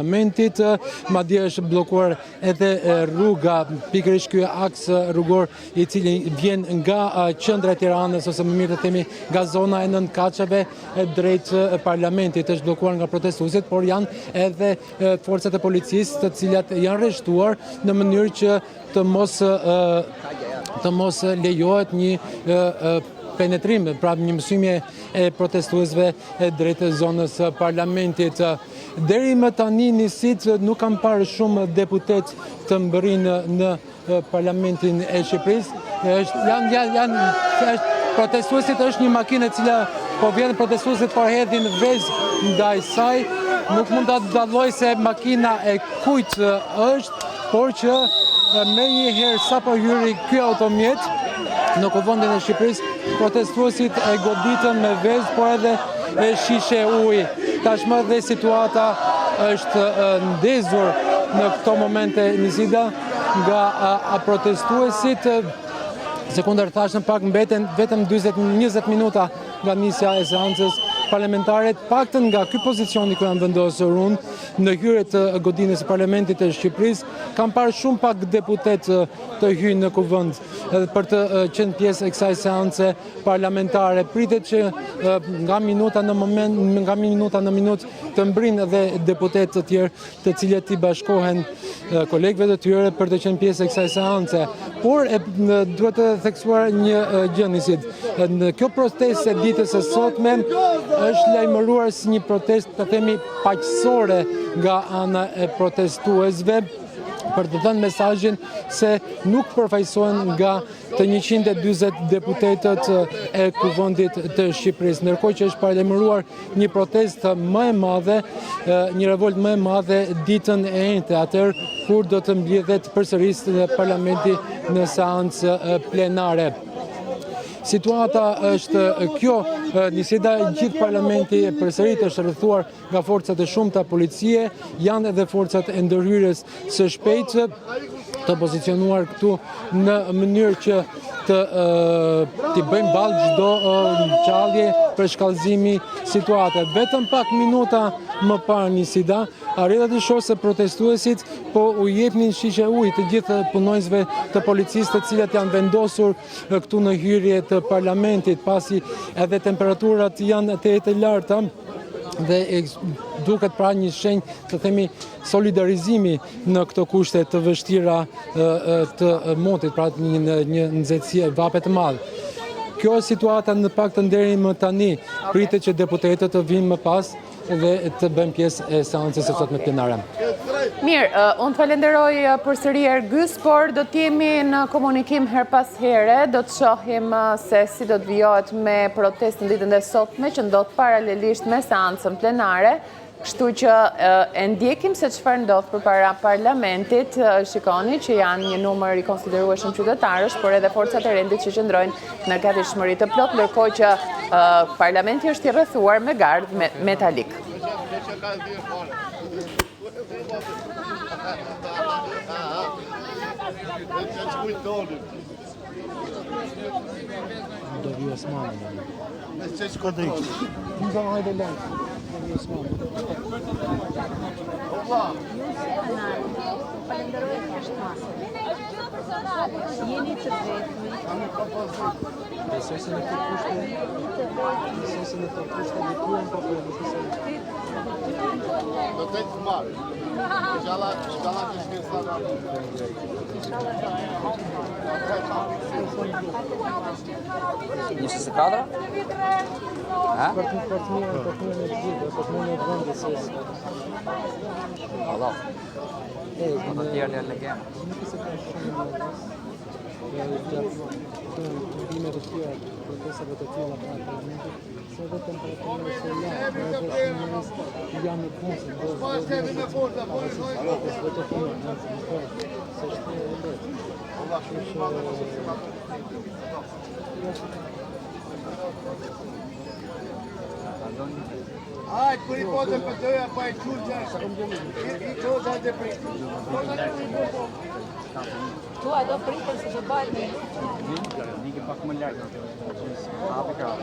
Parlamentit, madje është bllokuar edhe rruga, pikërisht ky aks rrugor i cili vjen nga qendra e Tiranës ose më mirë të themi nga zona e Nënkaçave drejt Parlamentit, është bllokuar nga protestuesit, por janë edhe forcat e policisë të cilat janë rreshtuar në mënyrë që të mos lejohet një penetrim, pra një mësymje e protestuesve drejt zonës Parlamentit. Deri më tani nisit nuk kam parë shumë deputet të mbërrinë në Parlamentin e Shqipërisë. Protestuesit është një makinë e cila po vjen, protestuesit po hedhin vezë ndaj saj. Nuk mund ta dalloj se makina e kujt është, por që me njëherë sapo hyri ky automjet në kuvendin e Shqipërisë, protestuesit e goditën me vezë, por edhe e shishe ujë. Tashmë dhe situata është ndezur në këto momente nisida nga protestuesit. Sekundar thashën pak mbeten vetëm 20 minuta nga nisja e seancës parlamentare, paktën nga ky pozicioni ku janë vendosur unë në hyrje të godinës së Parlamentit të Shqipërisë, kam parë shumë pak deputet të hyjnë në kuvend për të qenë pjesë e kësaj seance parlamentare. Pritet që nga minuta në minutë të mbrin edhe deputet të tjerë të cilët i bashkohen kolegëve të tyre për të qenë pjesë e kësaj seance. Por duhet të theksuar një gjë nisit. Në kjo protestë e ditës së sotme është lajmëruar si një protestë, të themi, paqësore nga ana e protestuesve, për të dhënë mesazhin se nuk përfaqësohen nga të 140 deputetët e kuvendit të Shqipërisë, ndërkohë që është paralajmëruar një protestë më e madhe, një revoltë më e madhe ditën e njëjtë, atëherë kur do të mbledhet përsërisë Parlamenti në seancë plenare. Situata është kjo, nisida gjithë Parlamenti përsërit është rrethuar nga forcat e shumta policie, janë edhe forcat e ndërhyrjes së shpejtë të pozicionuar këtu në mënyrë që t'i bëjmë ballë çdo ngjarje për shkallëzimi situate. Vetëm pak minuta më parë nisida, arrita të shoh se protestuesit po u jepnin shishe ujë të gjithë punonjësve të policisë të cilët janë vendosur këtu në hyrje të Parlamentit, pasi edhe temperaturat janë të larta dhe duket pra një shenjë të themi solidarizimi në këto kushte të vështira të motit, pra një nxehtësi e vapet të madhe. Kjo është situata në paktën deri më tani, pritet që deputetët të vinë më pas dhe të bëjmë pjesë e seancës së sotme plenare. Mirë, unë të falenderoj përsëri Ergys, por do t'jemi në komunikim her pas here, do të shohim se si do të vijohet me protestën ditën e sotme që ndodh paralelisht me seancën plenare. Kështu që e ndjekim se çfarë ndodh përpara Parlamentit, shikoni që janë një numër i konsiderueshëm qytetarësh, por edhe forcat e rendit që qëndrojnë në gatishmëri të plot, ndërkohë që Parlamenti është i rrethuar me gardh metalik. Do vi Osmani. Se shko drejt. Nga hajde lart. Do vi Osmani. Falenderoj është masë. Jeni të vetmi. Besoj se në këtë kushte dhe tuen po për Do të të marrë. Inshallah të shkesa nga Niște se cadră? Allah. Ona diğer yerlere. Hajde, kur I potën për doja, pa I qurë I qoza dhe pritë. Tua do pritën se do balë. Nike pak më larg. Hapi krah.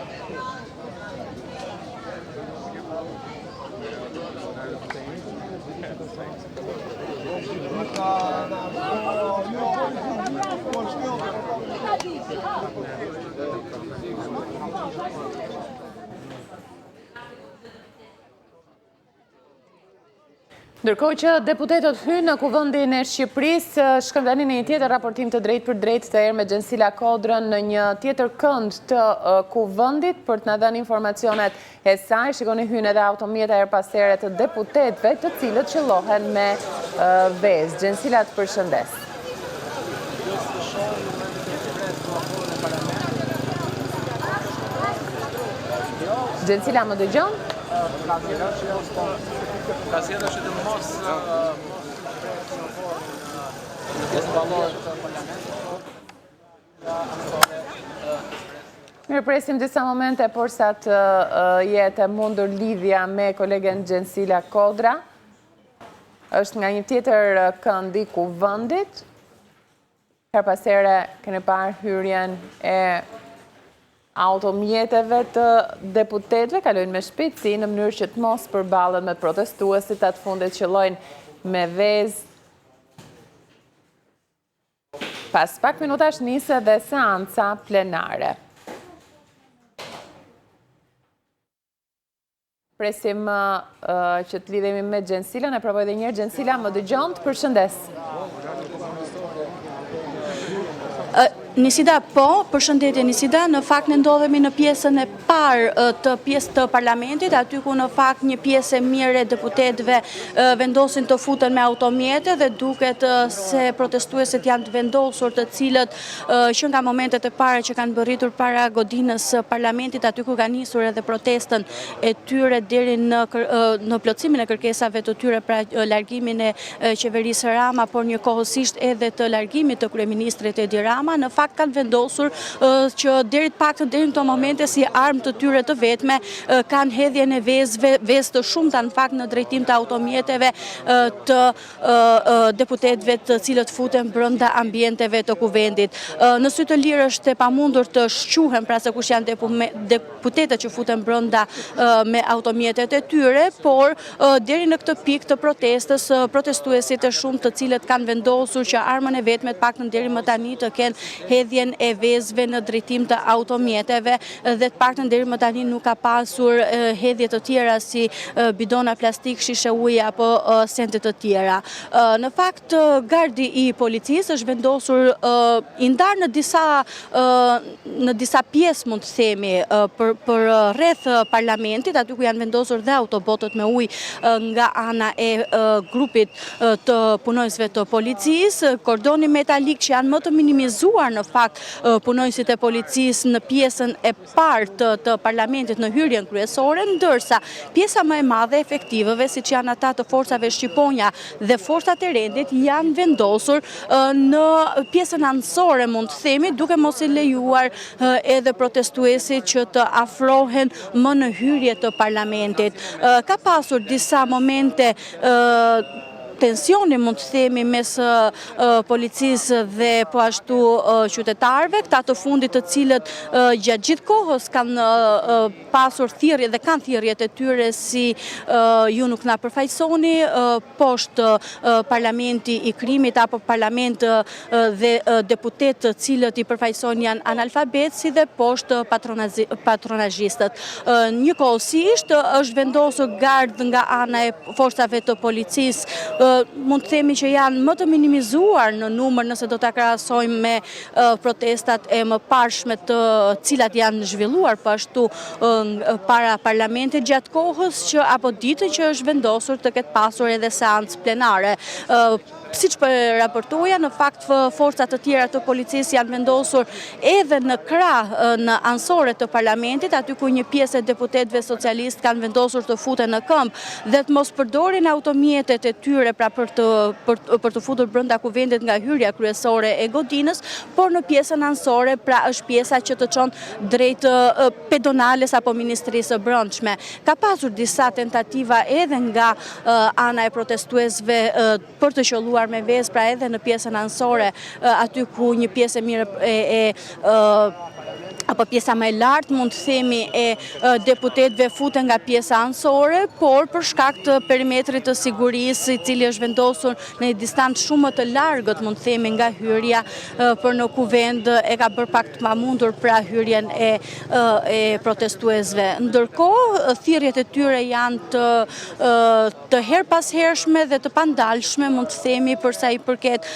Ndërkohë që deputetët hynë në Kuvendin e Shqipërisë, shkojmë tani në një tjetër raportim të drejtë për drejtë të erme Gjensila Kodrën në një tjetër kënd të Kuvendit për të na dhënë informacionet e saj. Shikoni hynë edhe automjeta erpasere të deputetëve, të cilët qëllohen me vezë. Gjensila, të përshëndes. Gjensila, më dëgjon? Ka sjellë që të mos Mirë, presim disa momente, por sa të jetë mundur lidhja me kolegen Gjensila Kodra. Është nga një tjetër kënd i Kuvendit. Her pasere keni parë hyrjen e automjeteve të deputetëve, kalojnë me shpejtësi në mënyrë që të mos përballen me protestuesit, atë fundit qëllojnë me vezë. Pas pak minutash nisë dhe seanca plenare. Presim që të lidhemi me Gjensila, ne provoj dhe njerë. Gjensila, më dëgjon, të përshëndes. Nisida, po, përshëndetje Nisida, në fakt në ndodhemi në pjesën e parë të pjesë të parlamentit, aty ku në fakt një pjesë e mire deputetëve vendosin të futen me automjete dhe duket se protestuesit janë të vendosur, të cilët që nga momentet e pare që kanë bërritur para godinës parlamentit, aty ku ka nisur edhe protestën e tyre deri në plotësimin e kërkesave të tyre pra largimin e qeverisë Rama, por një kohësisht edhe të largimit të kryeministrit Edi Rama, në fakt kanë vendosur që deri të këto momente si armë të tyre të vetme kanë hedhjen e vezë të shumta në fakt në drejtim të automjeteve të deputetëve të cilët futen brenda ambienteve të Kuvendit. Në sy të lirë është e pamundur të shquhen pra se kush janë deputetët që futen brenda me automjetet e tyre, por deri në këtë pikë të protestës, protestuesit e shumë të cilët kanë vendosur që armën e vetme të paktën deri më tani të kenë hedhjen e vezëve në drejtim të automjeteve dhe të paktën deri më tani nuk ka pasur hedhje të tjera si bidona plastik, shishe uji apo sende të tjera. Në fakt gardi i policisë është vendosur i ndarë në disa pjesë mund të themi për rreth parlamentit, aty ku janë vendosur dhe autobotët me ujë nga ana e grupit të punojësve të policisë, kordoni metalik që janë më të minimizuar në fakt punojësit e policisë në pjesën e parë të parlamentit në hyrjen kryesore, ndërsa pjesa më e madhe efektivëve, siç janë ata të forcave shqiponja dhe forcat e rendit, janë vendosur në pjesën anësore, mund të themi, duke mos i lejuar edhe protestuesit që të afrohen më në hyrje të parlamentit. Ka pasur disa momente tensioni mund të themi mes policisë dhe po ashtu qytetarëve, këta të fundit të cilët gjatë gjithë kohës kanë pasur thirrje dhe kanë thirrjet e tyre si ju nuk na përfaqësoni, poshtë parlamenti i krimit apo parlament dhe deputetë të cilët i përfaqësojnë janë analfabet, si dhe poshtë patronazhistët. Njëkohësisht është vendosur gard nga ana e forcave të policisë, mund të themi që janë më të minimizuar në numër nëse do ta krahasojmë me protestat e mëparshme të cilat janë zhvilluar po ashtu para parlamentit gjatë kohës që apo ditën që është vendosur të ketë pasur edhe seancë plenare. Siç po raportoja, në fakt forcat të tjera të policisë janë vendosur edhe në krah në ansore të parlamentit, aty ku një pjesë e deputetëve socialistë kanë vendosur të futen në këmbë dhe të mos përdorin automjetet e tyre pra për të futur brenda Kuvendit nga hyrja kryesore e godinës, por në pjesën ansore pra është pjesa që të çon drejt pedonales apo ministrisë së brendshme. Ka pasur disa tentativa edhe nga ana e protestuesve për të qelluar me vezë, pra edhe në pjesën ansore, aty ku një pjesë e mirë apo pjesa më e lartë, mund të themi, e deputetëve futen nga pjesa anësore, por për shkak të perimetrit të sigurisë, i cili është vendosur në një distancë shumë më të largët, mund të themi, nga hyrja për në kuvend, e ka bërë pak të pamundur pra hyrjen e protestuesve. Ndërkohë, thirrjet e tyre janë të her pas hershme dhe të pandalshme, mund të themi, përsa i përket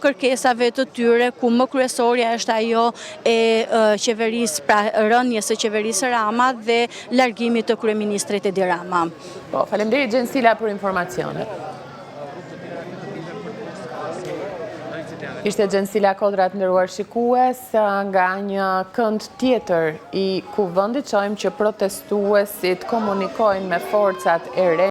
kërkesave të tyre, ku më kryesorja është ajo e qeverisë, pra rënjes së qeverisë Rama dhe largimit të kryeministrit Edi Rama. Po, faleminderit Gjensila për informacionet. Ishte Gjensila Kodrat, nderuar shikues, nga një kënd tjetër i kuvendit. Shohim që protestuesit komunikojnë me forcat e re